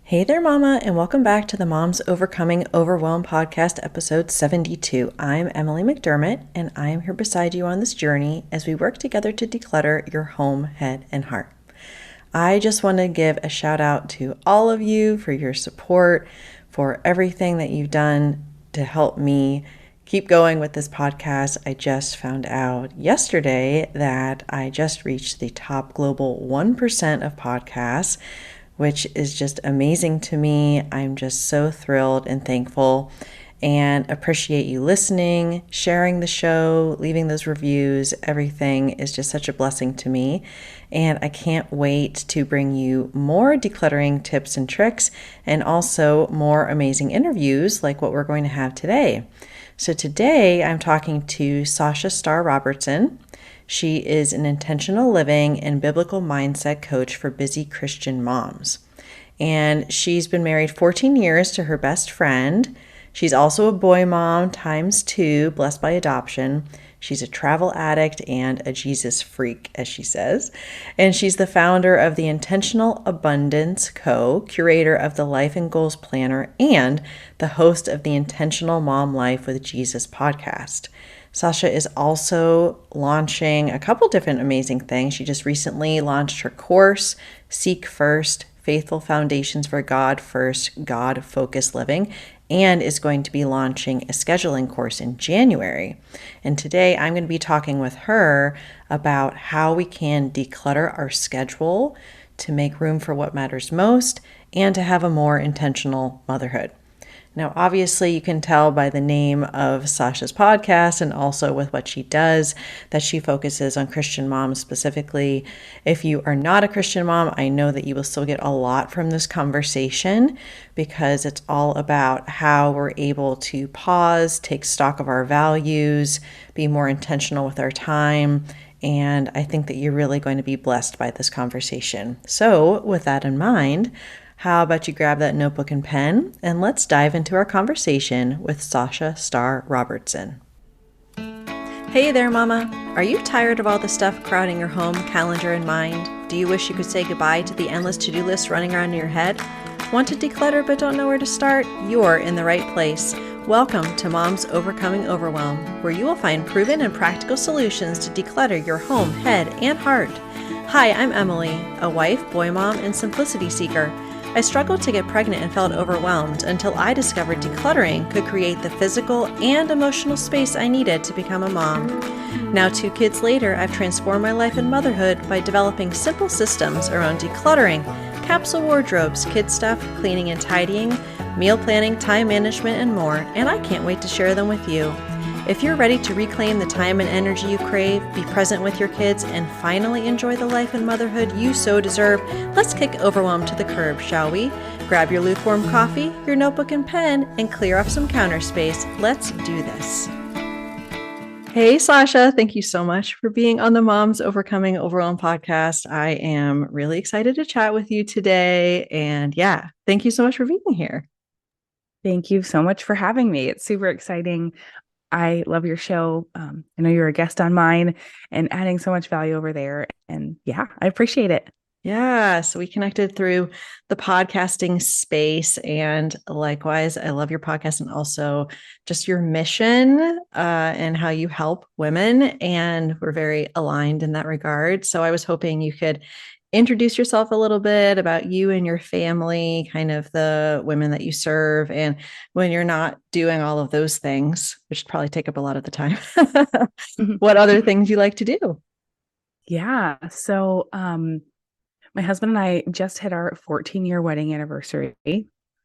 Hey there, Mama, and welcome back to the Moms Overcoming Overwhelm podcast, episode 72. I'm Emily McDermott, and I am here beside you on this journey as we work together to declutter your home, head, and heart. I just want to give a shout out to all of you for your support, for everything that you've done to help me keep going with this podcast. I just found out yesterday that I just reached the top global 1% of podcasts, which is just amazing to me. I'm just so thrilled and thankful and appreciate you listening, sharing the show, leaving those reviews. Everything is just such a blessing to me. And I can't wait to bring you more decluttering tips and tricks and also more amazing interviews like what we're going to have today. So today I'm talking to Sasha Star Robertson. She is an intentional living and biblical mindset coach for busy Christian moms. And she's been married 14 years to her best friend. She's also a boy mom times two, blessed by adoption. She's a travel addict and a Jesus freak, as she says. And she's the founder of the Intentional Abundance Co., curator of the Life and Goals Planner, and the host of the Intentional MomLife with Jesus podcast. Sasha is also launching a couple different amazing things. She just recently launched her course, Seek First, Faithful Foundations for God First, God Focused Living, and is going to be launching a scheduling course in January. And today I'm going to be talking with her about how we can declutter our schedule to make room for what matters most and to have a more intentional motherhood. Now, obviously, you can tell by the name of Sasha's podcast and also with what she does that she focuses on Christian moms specifically. If you are not a Christian mom, I know that you will still get a lot from this conversation because it's all about how we're able to pause, take stock of our values, be more intentional with our time. And I think that you're really going to be blessed by this conversation. So with that in mind, how about you grab that notebook and pen and let's dive into our conversation with Sasha Star Robertson. Hey there, Mama. Are you tired of all the stuff crowding your home, calendar, and mind? Do you wish you could say goodbye to the endless to-do list running around in your head? Want to declutter but don't know where to start? You're in the right place. Welcome to Moms Overcoming Overwhelm, where you will find proven and practical solutions to declutter your home, head, and heart. Hi, I'm Emily, a wife, boy mom, and simplicity seeker. I struggled to get pregnant and felt overwhelmed until I discovered decluttering could create the physical and emotional space I needed to become a mom. Now, 2 kids later, I've transformed my life and motherhood by developing simple systems around decluttering, capsule wardrobes, kid stuff, cleaning and tidying, meal planning, time management, and more, and I can't wait to share them with you. If you're ready to reclaim the time and energy you crave, be present with your kids, and finally enjoy the life and motherhood you so deserve, let's kick overwhelm to the curb, shall we? Grab your lukewarm coffee, your notebook and pen, and clear off some counter space. Let's do this. Hey, Sasha, thank you so much for being on the Moms Overcoming Overwhelm podcast. I am really excited to chat with you today. And yeah, thank you so much for being here. Thank you so much for having me. It's super exciting. I love your show. I know you're a guest on mine and adding so much value over there. And yeah, I appreciate it. Yeah, so we connected through the podcasting space, and likewise, I love your podcast and also just your mission and how you help women, and we're very aligned in that regard. So I was hoping you could introduce yourself a little bit about you and your family, kind of the women that you serve, and when you're not doing all of those things, which probably take up a lot of the time, what other things you like to do? Yeah. So my husband and I just hit our 14-year wedding anniversary.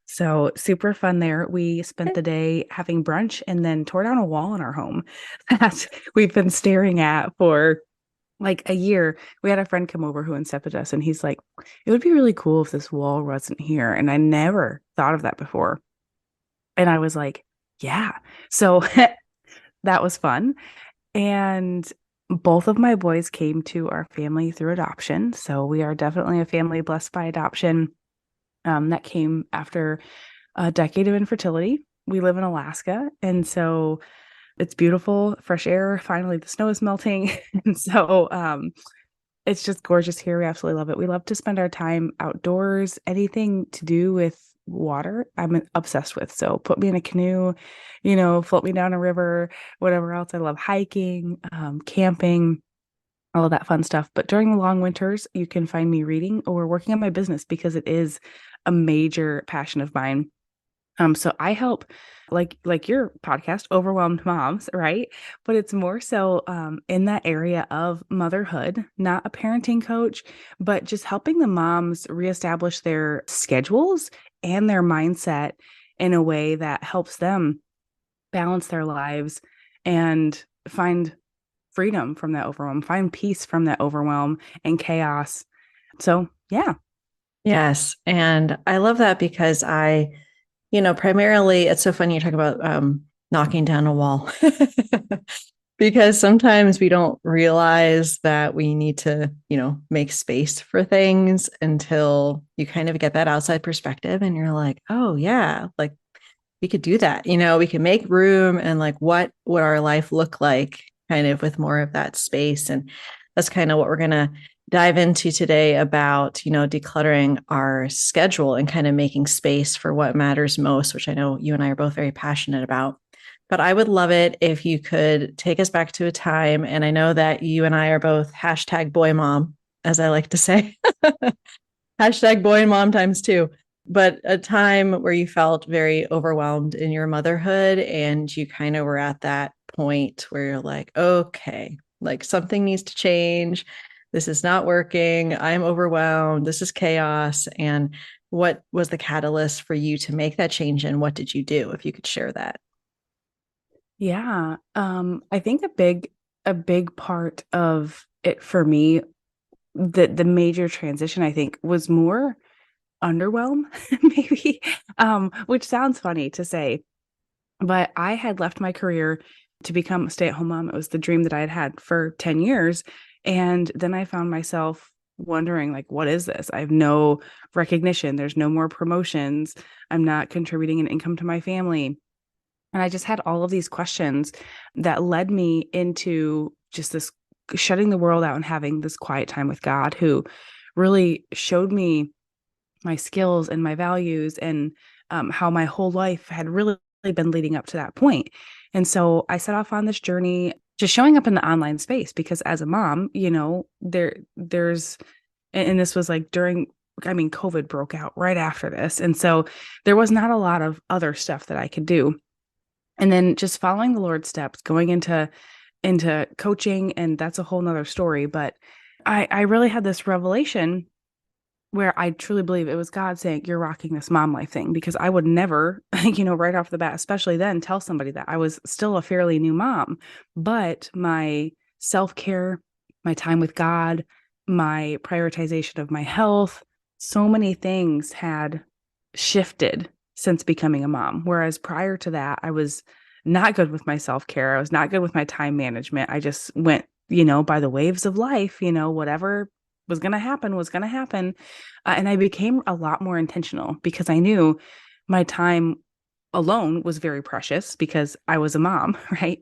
So super fun there. We spent the day having brunch and then tore down a wall in our home that we've been staring at for like a year. We had a friend come over who incepted us, and he's like, it would be really cool if this wall wasn't here. And I never thought of that before. And I was like, yeah. So that was fun. And both of my boys came to our family through adoption. So we are definitely a family blessed by adoption. That came after a decade of infertility. We live in Alaska. And so it's beautiful, fresh air. Finally, the snow is melting. And so It's just gorgeous here. We absolutely love it. We love to spend our time outdoors, anything to do with water, I'm obsessed with. So put me in a canoe, float me down a river, whatever else. I love hiking, camping, all of that fun stuff. But during the long winters, you can find me reading or working on my business because it is a major passion of mine. So I help like your podcast, overwhelmed moms, right? But it's more so in that area of motherhood, not a parenting coach, but just helping the moms reestablish their schedules and their mindset in a way that helps them balance their lives and find freedom from that overwhelm, find peace from that overwhelm and chaos. So, yeah. Yes. And I love that because primarily it's so funny you talk about knocking down a wall because sometimes we don't realize that we need to, make space for things until you kind of get that outside perspective and you're like, oh, yeah, like we could do that. We can make room and like what would our life look like kind of with more of that space. And that's kind of what we're going to dive into today about, decluttering our schedule and kind of making space for what matters most, which I know you and I are both very passionate about. But I would love it if you could take us back to a time. And I know that you and I are both hashtag boy mom, as I like to say, hashtag boy and mom times two, but a time where you felt very overwhelmed in your motherhood and you kind of were at that point where you're like, okay, like something needs to change. This is not working. I'm overwhelmed. This is chaos. And what was the catalyst for you to make that change? And what did you do? If you could share that. Yeah. I think a big part of it for me, the major transition I think was more underwhelm, maybe. Which sounds funny to say, but I had left my career to become a stay-at-home mom. It was the dream that I had had for 10 years. And then I found myself wondering, like, what is this? I have no recognition. There's no more promotions. I'm not contributing an income to my family. And I just had all of these questions that led me into just this shutting the world out and having this quiet time with God, who really showed me my skills and my values and how my whole life had really been leading up to that point. And so I set off on this journey, just showing up in the online space because as a mom, there's and this was like COVID broke out right after this. And so there was not a lot of other stuff that I could do. And then just following the Lord's steps, going into coaching, and that's a whole nother story. But I really had this revelation where I truly believe it was God saying, "You're rocking this mom life thing," because I would never, right off the bat, especially then, tell somebody that I was still a fairly new mom. But my self-care, my time with God, my prioritization of my health, so many things had shifted since becoming a mom. Whereas prior to that, I was not good with my self-care. I was not good with my time management. I just went, by the waves of life, whatever was going to happen was going to happen. And I became a lot more intentional because I knew my time alone was very precious because I was a mom, right?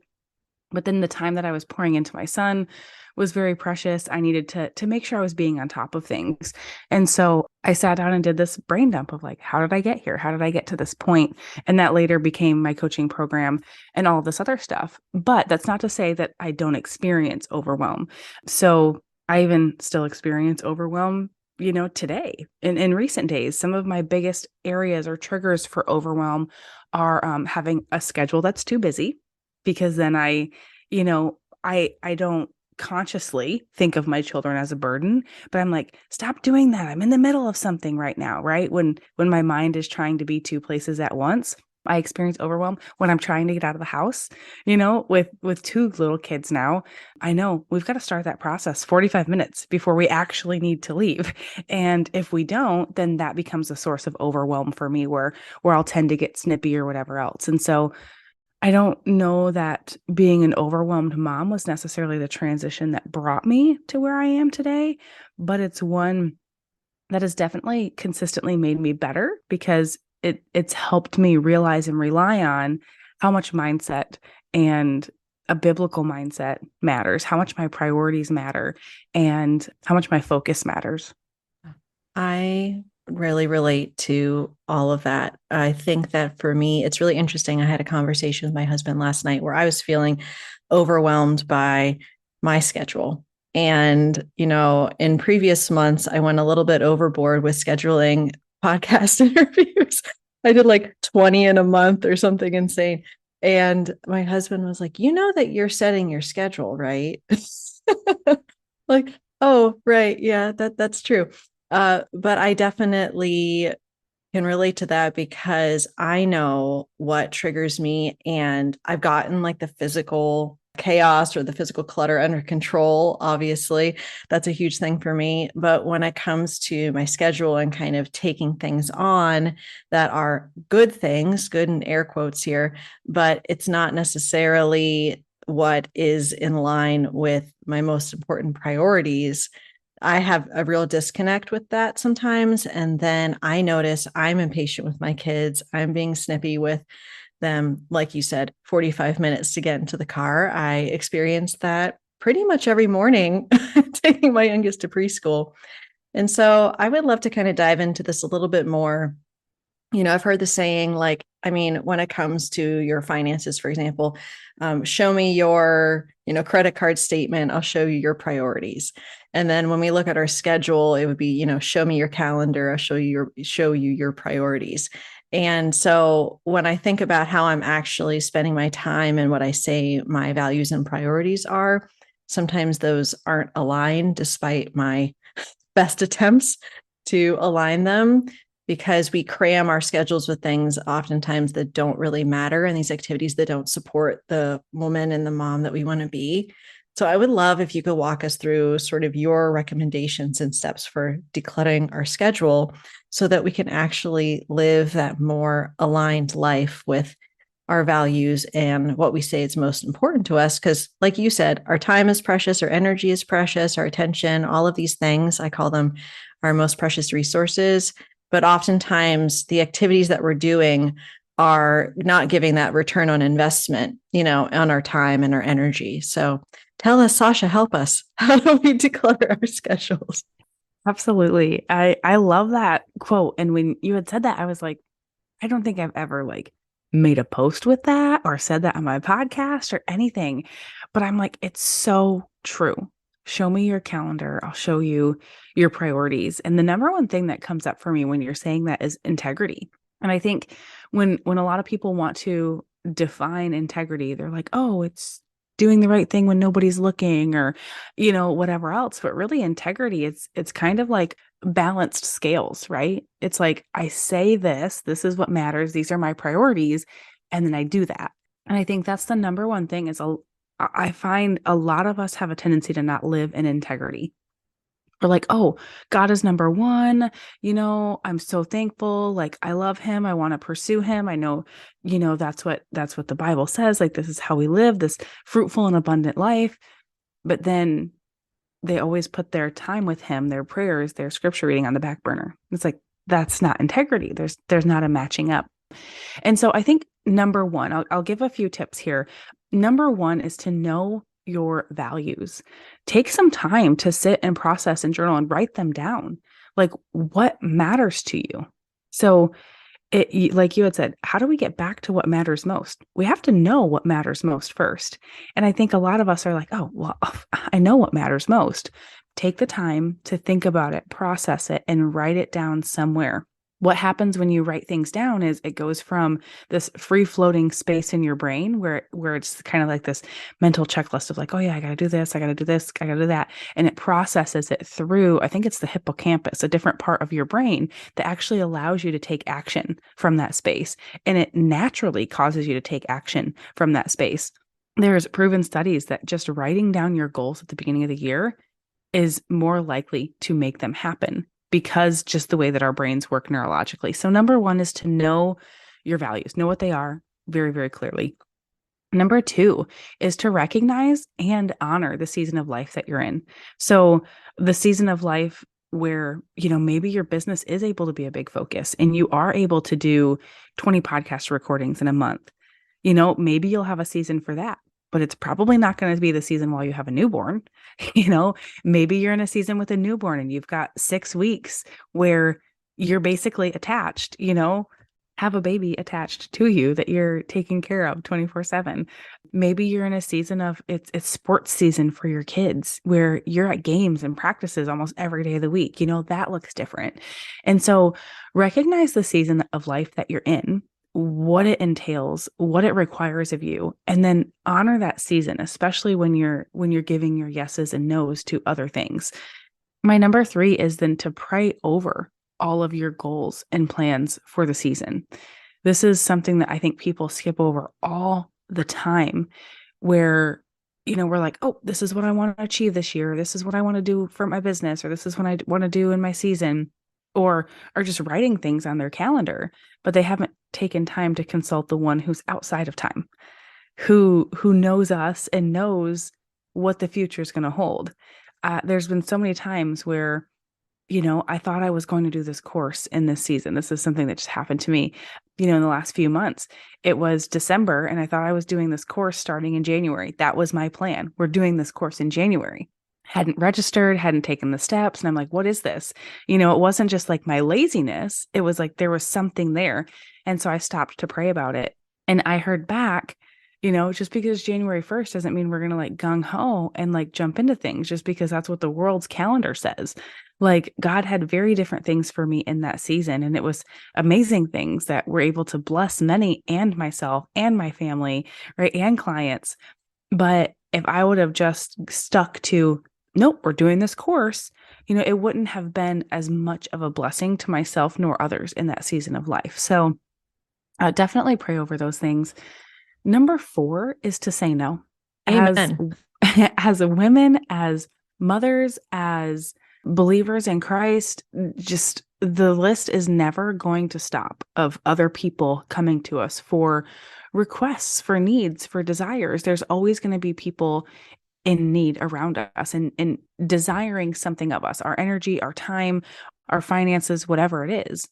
But then the time that I was pouring into my son was very precious. I needed to make sure I was being on top of things. And so I sat down and did this brain dump of like, how did I get here? How did I get to this point? And that later became my coaching program and all this other stuff. But that's not to say that I don't experience overwhelm. So I even still experience overwhelm, today in recent days. Some of my biggest areas or triggers for overwhelm are having a schedule that's too busy because then you know, I don't consciously think of my children as a burden, but I'm like, stop doing that. I'm in the middle of something right now, right? When my mind is trying to be two places at once. I experience overwhelm when I'm trying to get out of the house, with two little kids now. I know we've got to start that process 45 minutes before we actually need to leave. And if we don't, then that becomes a source of overwhelm for me where I'll tend to get snippy or whatever else. And so I don't know that being an overwhelmed mom was necessarily the transition that brought me to where I am today, but it's one that has definitely consistently made me better because it's helped me realize and rely on how much mindset and a biblical mindset matters, how much my priorities matter, and how much my focus matters. I really relate to all of that. I think that for me, it's really interesting. I had a conversation with my husband last night where I was feeling overwhelmed by my schedule. And, in previous months, I went a little bit overboard with scheduling podcast interviews. I did like 20 in a month or something insane. And my husband was like, that you're setting your schedule, right? Like, oh, right. Yeah, that's true. But I definitely can relate to that because I know what triggers me, and I've gotten like the physical chaos or the physical clutter under control. Obviously, that's a huge thing for me. But when it comes to my schedule and kind of taking things on that are good things, good in air quotes here, but it's not necessarily what is in line with my most important priorities, I have a real disconnect with that sometimes. And then I notice I'm impatient with my kids. I'm being snippy with them. Like you said, 45 minutes to get into the car. I experience that pretty much every morning, taking my youngest to preschool. And so I would love to kind of dive into this a little bit more. I've heard the saying, like, I mean, when it comes to your finances, for example, show me your, credit card statement. I'll show you your priorities. And then when we look at our schedule, it would be, show me your calendar. I'll show you your priorities. And so when I think about how I'm actually spending my time and what I say my values and priorities are, sometimes those aren't aligned despite my best attempts to align them, because we cram our schedules with things oftentimes that don't really matter and these activities that don't support the woman and the mom that we want to be. So I would love if you could walk us through sort of your recommendations and steps for decluttering our schedule so that we can actually live that more aligned life with our values and what we say is most important to us. Because, like you said, our time is precious, our energy is precious, our attention, all of these things, I call them our most precious resources. But oftentimes, the activities that we're doing are not giving that return on investment, on our time and our energy. So tell us, Sasha, help us. How do we declutter our schedules? Absolutely. I love that quote. And when you had said that, I was like, I don't think I've ever like made a post with that or said that on my podcast or anything. But I'm like, it's so true. Show me your calendar. I'll show you your priorities. And the number one thing that comes up for me when you're saying that is integrity. And I think when a lot of people want to define integrity, they're like, oh, it's doing the right thing when nobody's looking or, whatever else. But really integrity, it's kind of like balanced scales, right? It's like I say this is what matters. These are my priorities. And then I do that. And I think that's the number one thing I find a lot of us have a tendency to not live in integrity. We're like, oh, God is number one. I'm so thankful. Like, I love him. I want to pursue him. I know, that's what the Bible says. Like, this is how we live this fruitful and abundant life. But then they always put their time with him, their prayers, their scripture reading on the back burner. It's like, that's not integrity. There's not a matching up. And so I think number one, I'll give a few tips here. Number one is to know your values. Take some time to sit and process and journal and write them down. Like, what matters to you? So like you had said, how do we get back to what matters most? We have to know what matters most first. And I think a lot of us are like, oh, well, I know what matters most. Take the time to think about it, process it, and write it down somewhere. What happens when you write things down is it goes from this free floating space in your brain where it's kind of like this mental checklist of like, oh yeah, I got to do this, I got to do this, I got to do that. And it processes it through, I think it's the hippocampus, a different part of your brain that actually allows you to take action from that space. And it naturally causes you to take action from that space. There's proven studies that just writing down your goals at the beginning of the year is more likely to make them happen, because just the way that our brains work neurologically. So number one is to know your values, know what they are very, very clearly. Number two is to recognize and honor the season of life that you're in. So the season of life where, maybe your business is able to be a big focus and you are able to do 20 podcast recordings in a month. Maybe you'll have a season for that. but it's probably not going to be the season while you have a newborn. You know, maybe you're in a season with a newborn and you've got 6 weeks where you're basically attached, have a baby attached to you that you're taking care of 24/7. Maybe you're in a season of it's sports season for your kids where you're at games and practices almost every day of the week. That looks different. And so recognize the season of life that you're in, what it entails, what it requires of you, and then honor that season, especially when you're giving your yeses and nos to other things. My number 3 is then to pray over all of your goals and plans for the season. This is something that I think people skip over all the time where, we're like, oh, this is what I want to achieve this year. This is what I want to do for my business, or this is what I want to do in my season, or are just writing things on their calendar, but they haven't taken time to consult the one who's outside of time, who knows us and knows what the future is going to hold. There's been so many times where I thought I was going to do this course in this season. This is something that just happened to me, in the last few months. It was December and I thought I was doing this course starting in January. That was my plan. We're doing this course in January. Hadn't registered, hadn't taken the steps. And I'm like, what is this? It wasn't just like my laziness. It was like there was something there. And so I stopped to pray about it. And I heard back, just because January 1st doesn't mean we're going to like gung ho and like jump into things just because that's what the world's calendar says. Like God had very different things for me in that season. And it was amazing things that were able to bless many and myself and my family, right? And clients. But if I would have just stuck to, nope, we're doing this course, it wouldn't have been as much of a blessing to myself nor others in that season of life. So definitely pray over those things. Number 4 is to say no. Amen. As women, as mothers, as believers in Christ, just the list is never going to stop of other people coming to us for requests, for needs, for desires. There's always going to be people in need around us and desiring something of us, our energy, our time, our finances, whatever it is.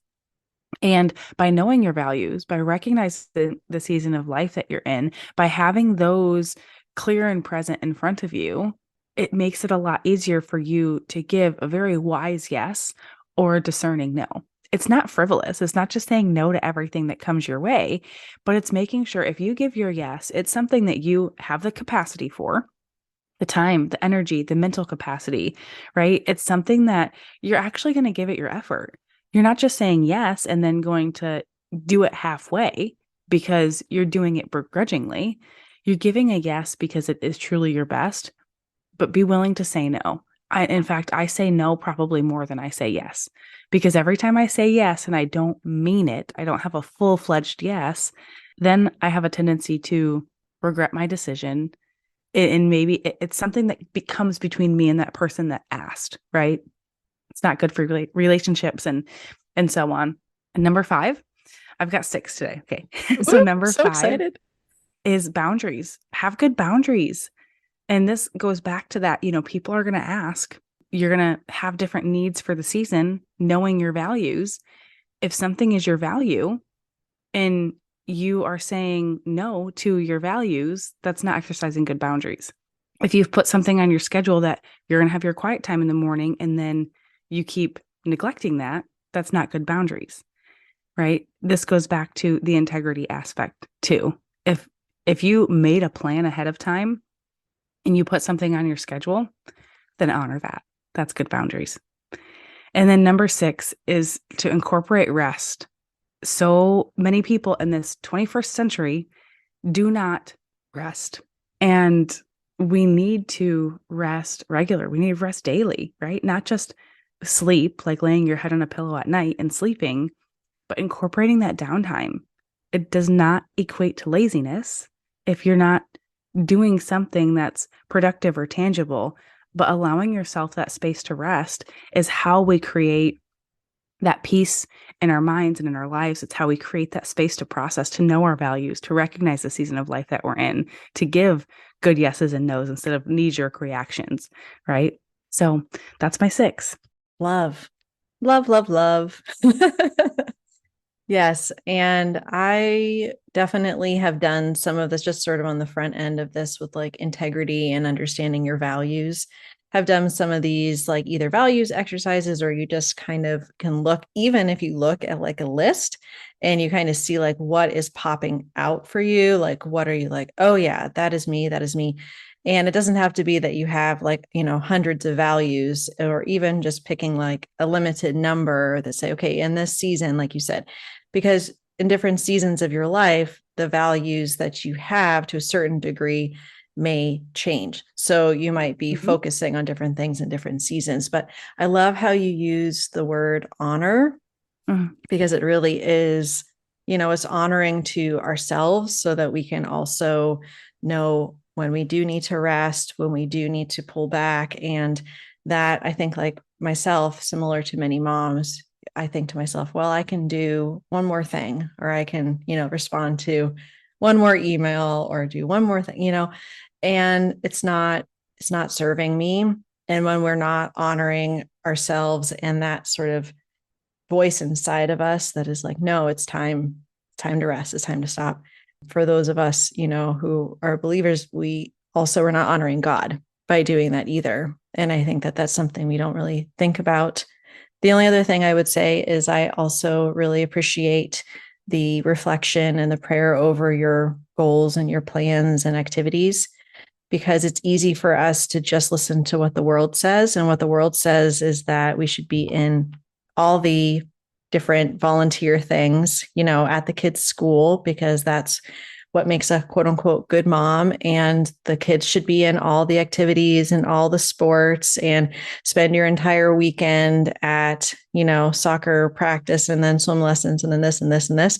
And by knowing your values, by recognizing the season of life that you're in, by having those clear and present in front of you, it makes it a lot easier for you to give a very wise yes or a discerning no. It's not frivolous. It's not just saying no to everything that comes your way, but it's making sure if you give your yes, it's something that you have the capacity for, the time, the energy, the mental capacity, right? It's something that you're actually going to give it your effort. You're not just saying yes and then going to do it halfway because you're doing it begrudgingly. You're giving a yes because it is truly your best, but be willing to say no. In fact, I say no probably more than I say yes, because every time I say yes and I don't mean it, I don't have a full-fledged yes, then I have a tendency to regret my decision. And maybe it's something that becomes between me and that person that asked, right? It's not good for relationships and so on. And number 5, I've got 6 today. Okay. So Ooh, number so 5 excited. is boundaries. Have good boundaries. And this goes back to that, people are going to ask, you're going to have different needs for the season, knowing your values. If something is your value and you are saying no to your values, that's not exercising good boundaries. If you've put something on your schedule that you're going to have your quiet time in the morning and then you keep neglecting that, that's not good boundaries, right? This goes back to the integrity aspect too. If you made a plan ahead of time and you put something on your schedule, then honor that. That's good boundaries. And then number 6 is to incorporate rest. So many people in this 21st century do not rest. And we need to rest regular. We need to rest daily, right? Not just sleep, like laying your head on a pillow at night and sleeping, but incorporating that downtime. It does not equate to laziness if you're not doing something that's productive or tangible, but allowing yourself that space to rest is how we create that peace in our minds and in our lives. It's how we create that space to process, to know our values, to recognize the season of life that we're in, to give good yeses and nos instead of knee-jerk reactions, right? So that's my 6. Love, love, love, love. Yes. And I definitely have done some of this just sort of on the front end of this with like integrity and understanding your values. Have done some of these like either values exercises, or you just kind of can look, even if you look at like a list and you kind of see like what is popping out for you. Like, what are you like, oh, yeah, that is me. That is me. And it doesn't have to be that you have like, hundreds of values, or even just picking like a limited number that say, okay, in this season, like you said, because in different seasons of your life, the values that you have to a certain degree may change. So you might be Mhm. focusing on different things in different seasons. But I love how you use the word honor, Mm. because it really is, it's honoring to ourselves so that we can also know when we do need to rest, when we do need to pull back. And that, I think, like myself, similar to many moms, I think to myself, well, I can do one more thing, or I can, respond to one more email, or do one more thing, and it's not serving me. And when we're not honoring ourselves and that sort of voice inside of us that is like, no, it's time to rest, it's time to stop. For those of us, who are believers, we also are not honoring God by doing that either. And I think that that's something we don't really think about. The only other thing I would say is I also really appreciate the reflection and the prayer over your goals and your plans and activities, because it's easy for us to just listen to what the world says. And what the world says is that we should be in all the different volunteer things, at the kids' school, because that's what makes a quote unquote good mom. And the kids should be in all the activities and all the sports, and spend your entire weekend at, soccer practice, and then swim lessons, and then this and this and this.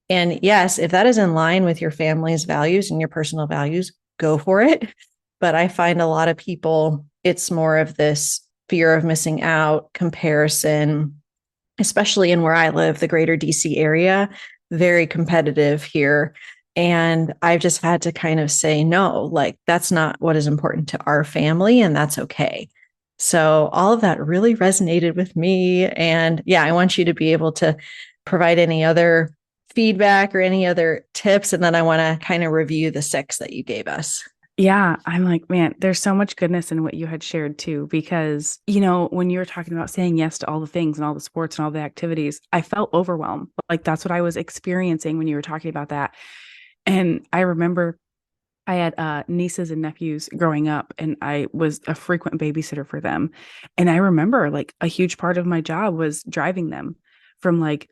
And yes, if that is in line with your family's values and your personal values, go for it. But I find a lot of people, it's more of this fear of missing out, comparison, especially in where I live, the greater DC area, very competitive here. And I've just had to kind of say, no, like that's not what is important to our family, and that's okay. So all of that really resonated with me. And yeah, I want you to be able to provide any other feedback or any other tips. And then I want to kind of review the six that you gave us. Yeah, I'm like, man, there's so much goodness in what you had shared too, because, when you were talking about saying yes to all the things and all the sports and all the activities, I felt overwhelmed. Like that's what I was experiencing when you were talking about that. And I remember I had nieces and nephews growing up, and I was a frequent babysitter for them. And I remember like a huge part of my job was driving them from like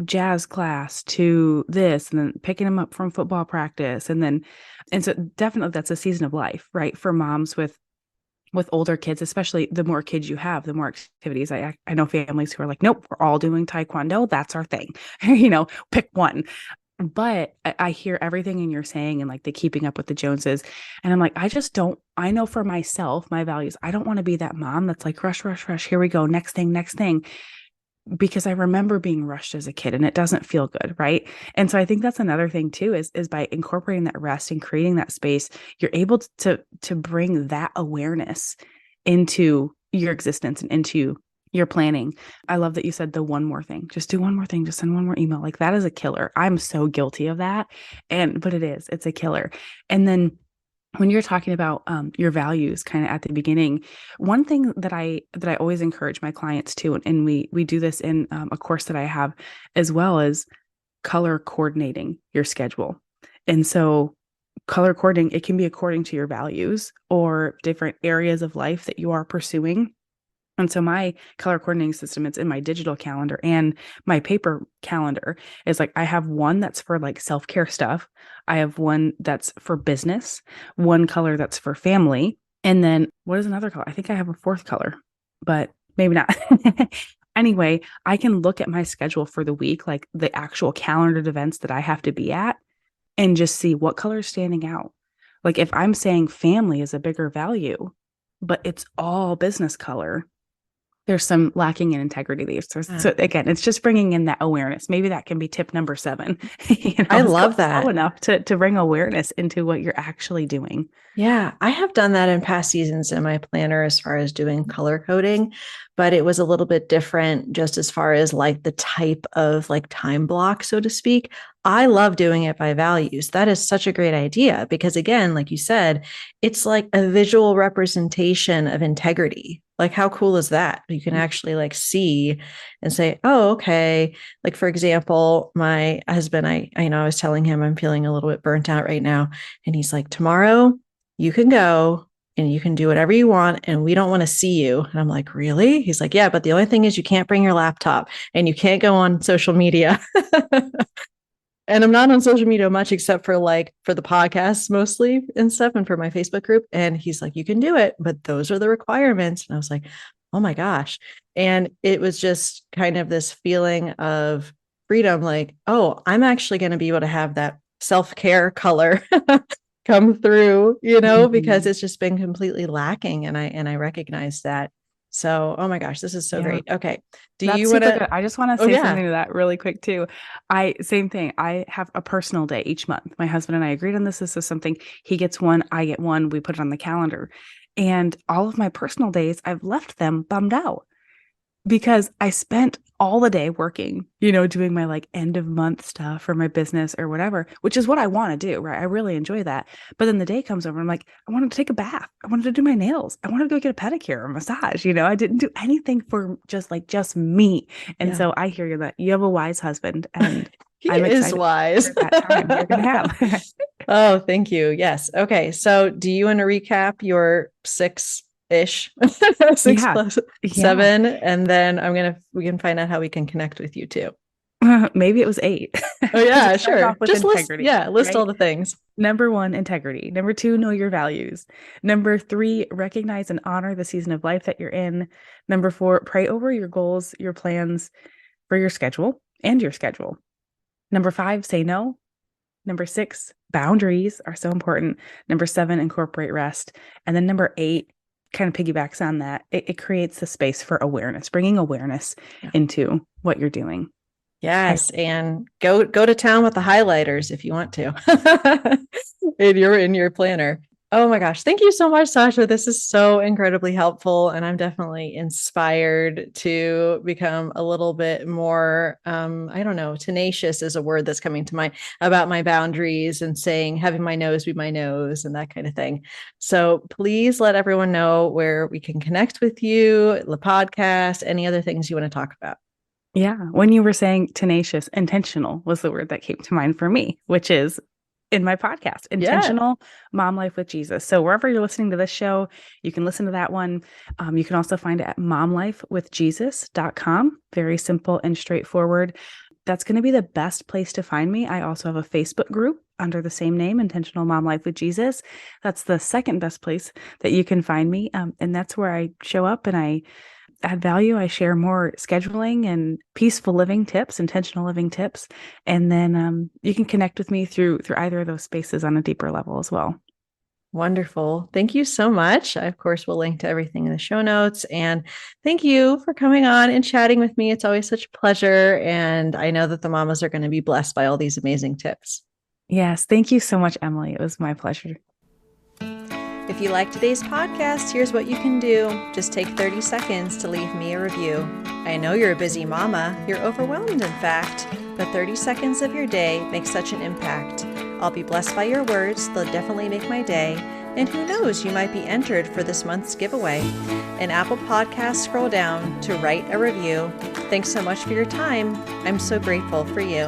jazz class to this, and then picking them up from football practice. And so definitely that's a season of life, right? For moms with older kids, especially the more kids you have, the more activities. I know families who are like, nope, we're all doing taekwondo. That's our thing. Pick one. But I hear everything in you're saying, and like the keeping up with the Joneses. And I'm like, I just don't, I know for myself, my values, I don't want to be that mom that's like, rush, rush, rush. Here we go. Next thing, next thing. Because I remember being rushed as a kid and it doesn't feel good. Right. And so I think that's another thing too, is by incorporating that rest and creating that space, you're able to bring that awareness into your existence and into your planning. I love that you said the one more thing. Just do one more thing. Just send one more email. Like that is a killer. I'm so guilty of that. But it's a killer. And then when you're talking about your values kind of at the beginning, one thing that I always encourage my clients to, and we do this in a course that I have, as well as color coordinating your schedule. And so color coordinating, it can be according to your values or different areas of life that you are pursuing. And so my color coordinating system, it's in my digital calendar, and my paper calendar is like, I have one that's for like self-care stuff. I have one that's for business, one color that's for family. And then what is another color? I think I have a fourth color, but maybe not. Anyway, I can look at my schedule for the week, like the actual calendared events that I have to be at, and just see what color is standing out. Like if I'm saying family is a bigger value, but it's all business color, there's some lacking in integrity there. So again, it's just bringing in that awareness. Maybe that can be tip number 7. I It's go love slow that. enough to bring awareness into what you're actually doing. Yeah, I have done that in past seasons in my planner as far as doing color coding. but it was a little bit different just as far as like the type of like time block, so to speak. I love doing it by values. That is such a great idea because, again, like you said, it's like a visual representation of integrity. Like, how cool is that? You can actually like see and say, oh, okay. Like, for example, my husband, I was telling him I'm feeling a little bit burnt out right now. And he's like, tomorrow you can go and you can do whatever you want. And we don't want to see you. And I'm like, really? He's like, yeah, but the only thing is you can't bring your laptop and you can't go on social media. And I'm not on social media much except for like for the podcasts mostly and stuff and for my Facebook group. And he's like, you can do it, but those are the requirements. And I was like, oh my gosh. And it was just kind of this feeling of freedom, like, oh, I'm actually going to be able to have that self-care color come through, because it's just been completely lacking. And I recognize that. So, oh my gosh, this is so great. Okay. Do That's you super want to? good. I just want to say something to that really quick too. Same thing. I have a personal day each month. My husband and I agreed on this. This is something he gets one, I get one. We put it on the calendar. And all of my personal days, I've left them bummed out because I spent all the day working, doing my like end of month stuff for my business or whatever, which is what I want to do, right? I really enjoy that. But then the day comes over, I'm like, I wanted to take a bath. I wanted to do my nails. I wanted to go get a pedicure or massage. I didn't do anything for just me. And so I hear you that you have a wise husband and He I'm is excited wise. for that time you're going to have. Oh, thank you. Yes. Okay. So do you want to recap your six-ish, six Yeah. plus seven? And then we can find out how we can connect with you too. Maybe it was 8. Oh yeah, sure. Off with Just integrity. list right? all the things. Number 1, integrity. Number 2, know your values. Number 3, recognize and honor the season of life that you're in. Number 4, pray over your goals, your plans for your schedule and your schedule. Number 5, say no. Number 6, boundaries are so important. Number 7, incorporate rest. And then number 8 kind of piggybacks on that. It creates the space for awareness, bringing awareness into what you're doing. Yes, and go to town with the highlighters if you want to in your planner. Oh my gosh. Thank you so much, Sasha. This is so incredibly helpful. And I'm definitely inspired to become a little bit more, I don't know, tenacious is a word that's coming to mind about my boundaries and saying, having my nose be my nose and that kind of thing. So please let everyone know where we can connect with you, the podcast, any other things you want to talk about. Yeah. When you were saying tenacious, intentional was the word that came to mind for me, which is in my podcast, Intentional Mom Life with Jesus. So wherever you're listening to this show, you can listen to that one. You can also find it at momlifewithjesus.com. Very simple and straightforward. That's going to be the best place to find me. I also have a Facebook group under the same name, Intentional Mom Life with Jesus. That's the second best place that you can find me. And that's where I show up and I add value. I share more scheduling and peaceful living tips, intentional living tips. And then you can connect with me through either of those spaces on a deeper level as well. Wonderful. Thank you so much. I, of course, will link to everything in the show notes. And thank you for coming on and chatting with me. It's always such a pleasure. And I know that the mamas are going to be blessed by all these amazing tips. Yes. Thank you so much, Emily. It was my pleasure. If you like today's podcast, here's what you can do. Just take 30 seconds to leave me a review. I know you're a busy mama. You're overwhelmed, in fact, but 30 seconds of your day makes such an impact. I'll be blessed by your words. They'll definitely make my day. And who knows, you might be entered for this month's giveaway. In Apple Podcasts, scroll down to write a review. Thanks so much for your time. I'm so grateful for you.